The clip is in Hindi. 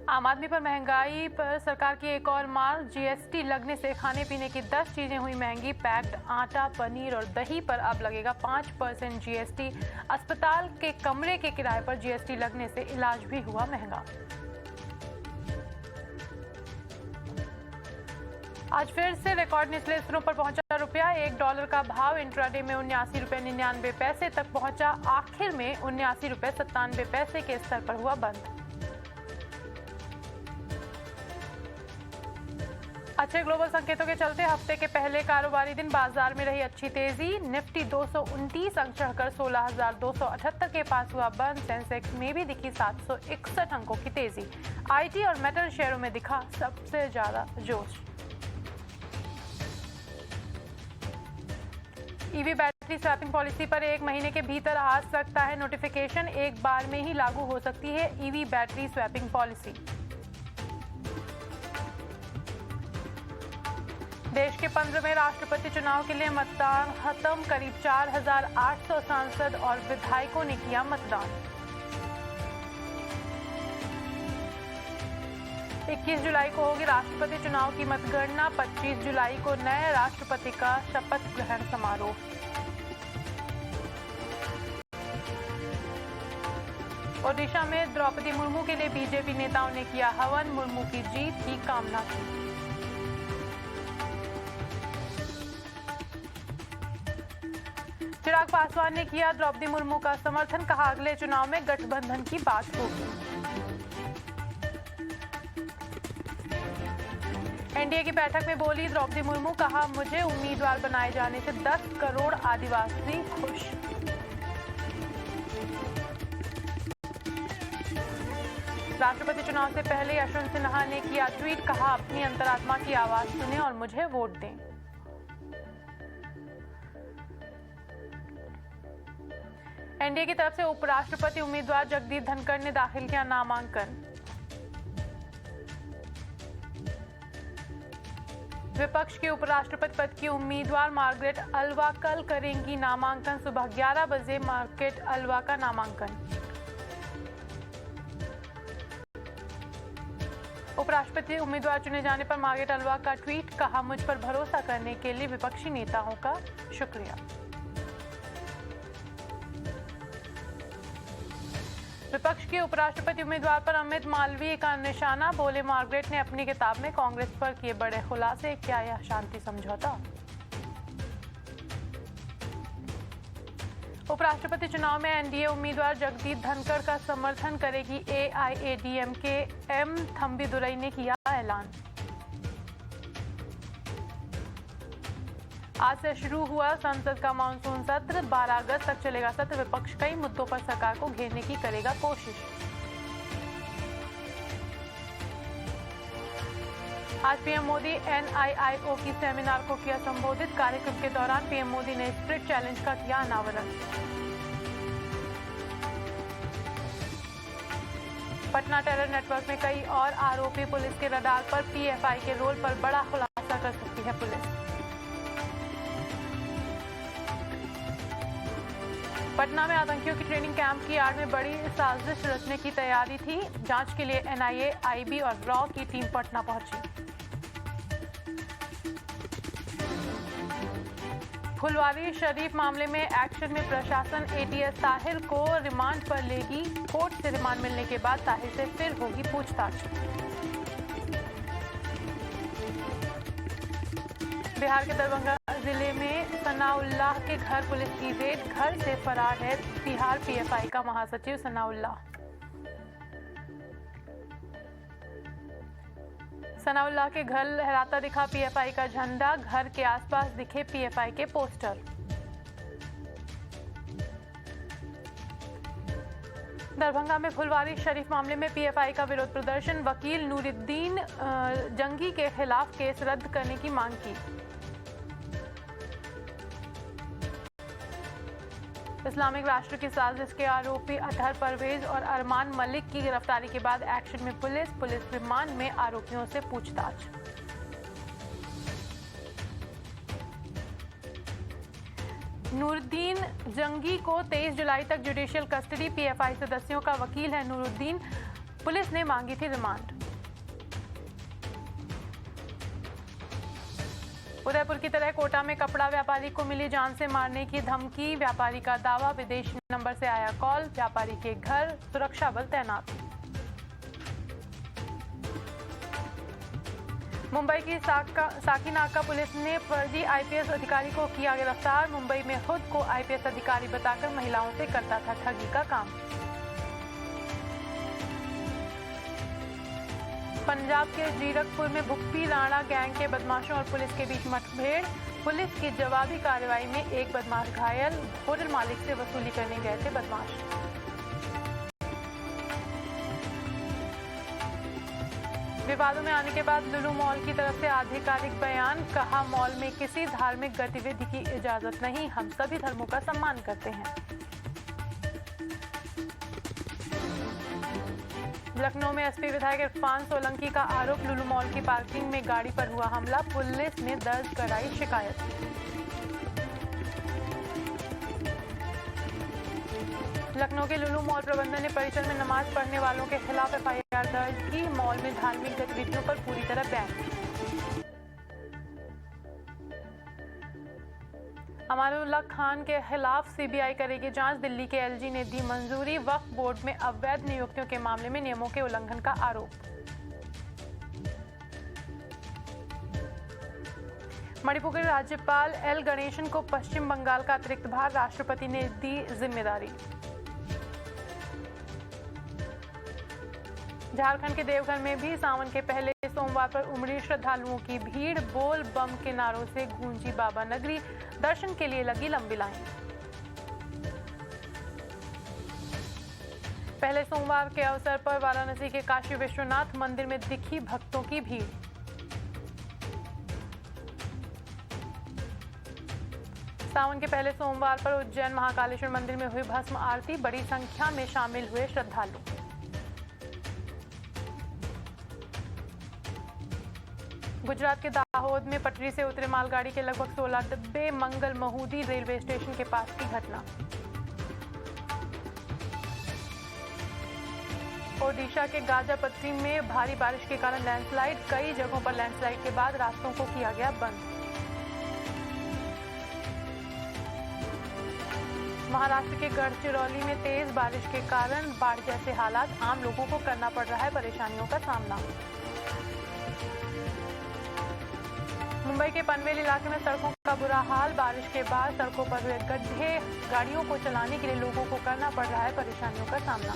आम आदमी पर महंगाई पर सरकार की एक और मार। जीएसटी लगने से खाने पीने की 10 चीजें हुई महंगी। पैक्ड आटा, पनीर और दही पर अब लगेगा 5% जीएसटी। अस्पताल के कमरे के किराए पर जीएसटी लगने से इलाज भी हुआ महंगा। आज फिर से रिकॉर्ड निचले स्तरों पर पहुंचा रुपया। $1 का भाव इंट्राडे में 79 रुपये 99 पैसे तक पहुंचा। आखिर में 79 रुपये 97 पैसे के स्तर पर हुआ बंद। अच्छे ग्लोबल संकेतों के चलते हफ्ते के पहले कारोबारी दिन बाजार में रही अच्छी तेजी। निफ्टी 229 अंक चढ़कर 16,278 के पास हुआ बंद। सेंसेक्स में भी दिखी 761 अंकों की तेजी। आईटी और मेटल शेयरों में दिखा सबसे ज्यादा जोश। ईवी बैटरी स्वैपिंग पॉलिसी पर 1 महीने के भीतर आ सकता है नोटिफिकेशन। एक बार में ही लागू हो सकती है ईवी बैटरी स्वैपिंग पॉलिसी। देश के 15वें राष्ट्रपति चुनाव के लिए मतदान खत्म। करीब 4,800 सांसद और विधायकों ने किया मतदान। 21 जुलाई को होगी राष्ट्रपति चुनाव की मतगणना। 25 जुलाई को नए राष्ट्रपति का शपथ ग्रहण समारोह। ओडिशा में द्रौपदी मुर्मू के लिए बीजेपी नेताओं ने किया हवन। मुर्मू की जीत की कामना की। चिराग पासवान ने किया द्रौपदी मुर्मू का समर्थन। कहा अगले चुनाव में गठबंधन की बात होगी। एनडीए की बैठक में बोली द्रौपदी मुर्मू। कहा मुझे उम्मीदवार बनाए जाने से 10 करोड़ आदिवासी खुश। राष्ट्रपति चुनाव से पहले यशवंत सिन्हा ने किया ट्वीट। कहा अपनी अंतरात्मा की आवाज सुने और मुझे वोट दें। एनडीए की तरफ से उपराष्ट्रपति उम्मीदवार जगदीप धनखड़ ने दाखिल किया नामांकन। विपक्ष के उपराष्ट्रपति पद की उम्मीदवार मार्गरेट अल्वा कल करेंगी नामांकन। सुबह 11 बजे मार्गरेट अल्वा का नामांकन। उपराष्ट्रपति उम्मीदवार चुने जाने पर मार्गरेट अल्वा का ट्वीट। कहा मुझ पर भरोसा करने के लिए विपक्षी नेताओं का शुक्रिया। विपक्ष के उपराष्ट्रपति उम्मीदवार पर अमित मालवीय का निशाना। बोले मार्गरेट ने अपनी किताब में कांग्रेस पर किए बड़े खुलासे। क्या यह शांति समझौता? उपराष्ट्रपति चुनाव में एनडीए उम्मीदवार जगदीप धनखड़ का समर्थन करेगी एआईएडीएमके। एम थंबीदुरई ने किया ऐलान। आज से शुरू हुआ संसद का मानसून सत्र। 12 अगस्त तक चलेगा सत्र। विपक्ष कई मुद्दों पर सरकार को घेरने की करेगा कोशिश। आज पीएम मोदी एनआईआईओ की सेमिनार को किया संबोधित। कार्यक्रम के दौरान पीएम मोदी ने स्प्रिट चैलेंज का किया अनावरण। पटना टेरर नेटवर्क में कई और आरोपी। पुलिस के रडार पर पीएफआई के रोल पर बड़ा खुलासा कर सकती है पुलिस। पटना में आतंकियों की ट्रेनिंग कैंप की आड़ में बड़ी साजिश रचने की तैयारी थी। जांच के लिए एनआईए, आईबी और रॉ की टीम पटना पहुंची। फुलवारी शरीफ मामले में एक्शन में प्रशासन। एटीएस ताहिर को रिमांड पर लेगी। कोर्ट से रिमांड मिलने के बाद ताहिर से फिर होगी पूछताछ। बिहार के दरभंगा जिले में सनाउल्लाह के घर पुलिस की रेड। घर से फरार है बिहार पीएफआई का महासचिव सनाउल्लाह। सनाउल्लाह के घर लहराता दिखा पीएफआई का झंडा। घर के आसपास दिखे पीएफआई के पोस्टर। दरभंगा में फुलवारी शरीफ मामले में पीएफआई का विरोध प्रदर्शन। वकील नूरुद्दीन जंगी के खिलाफ केस रद्द करने की मांग की। इस्लामिक राष्ट्र की साजिश के आरोपी अतहर परवेज और अरमान मलिक की गिरफ्तारी के बाद एक्शन में पुलिस रिमांड में आरोपियों से पूछताछ। नूरुद्दीन जंगी को 23 जुलाई तक जुडिशियल कस्टडी। पीएफआई सदस्यों का वकील है नूरुद्दीन। पुलिस ने मांगी थी रिमांड। उदयपुर की तरह कोटा में कपड़ा व्यापारी को मिली जान से मारने की धमकी। व्यापारी का दावा, विदेशी नंबर से आया कॉल। व्यापारी के घर सुरक्षा बल तैनात। मुंबई की साकीनाका पुलिस ने फर्जी आईपीएस अधिकारी को किया गिरफ्तार। मुंबई में खुद को आईपीएस अधिकारी बताकर महिलाओं से करता था ठगी का काम। पंजाब के जीरकपुर में भुप्पी राणा गैंग के बदमाशों और पुलिस के बीच मुठभेड़। पुलिस की जवाबी कार्रवाई में एक बदमाश घायल। होटल मालिक से वसूली करने गए थे बदमाश। विवादों में आने के बाद लुलु मॉल की तरफ से आधिकारिक बयान। कहा, मॉल में किसी धार्मिक गतिविधि की इजाजत नहीं, हम सभी धर्मों का सम्मान करते हैं। लखनऊ में एसपी विधायक इरफान सोलंकी का आरोप, लुलु मॉल की पार्किंग में गाड़ी पर हुआ हमला। पुलिस ने दर्ज कराई शिकायत। लखनऊ के लुलु मॉल प्रबंधन ने परिसर में नमाज पढ़ने वालों के खिलाफ एफआईआर दर्ज की। मॉल में धार्मिक गतिविधियों पर पूरी तरह बैन। अमानुल्लाह खान के खिलाफ सीबीआई करेगी जांच। दिल्ली के एलजी ने दी मंजूरी। वक्फ बोर्ड में अवैध नियुक्तियों के मामले में नियमों के उल्लंघन का आरोप। मणिपुर के राज्यपाल एल गणेशन को पश्चिम बंगाल का अतिरिक्त भार, राष्ट्रपति ने दी जिम्मेदारी। झारखंड के देवघर में भी सावन के पहले सोमवार पर उमड़ी श्रद्धालुओं की भीड़। बोल बम के नारों से गूंजी बाबा नगरी। दर्शन के लिए लगी लंबी लाइन। पहले सोमवार के अवसर पर वाराणसी के काशी विश्वनाथ मंदिर में दिखी भक्तों की भीड़। सावन के पहले सोमवार पर उज्जैन महाकालेश्वर मंदिर में हुई भस्म आरती। बड़ी संख्या में शामिल हुए श्रद्धालु। गुजरात के दाहोद में पटरी से उतरे मालगाड़ी के लगभग 16 डिब्बे। मंगल महूदी रेलवे स्टेशन के पास की घटना। ओडिशा के गाजापट्टी में भारी बारिश के कारण लैंडस्लाइड। कई जगहों पर लैंडस्लाइड के बाद रास्तों को किया गया बंद। महाराष्ट्र के गढ़चिरौली में तेज बारिश के कारण बाढ़ जैसे हालात। आम लोगों को करना पड़ रहा है परेशानियों का सामना। मुंबई के पनवेल इलाके में सड़कों का बुरा हाल। बारिश के बाद सड़कों पर हुए गड्ढे। गाड़ियों को चलाने के लिए लोगों को करना पड़ रहा है परेशानियों का सामना।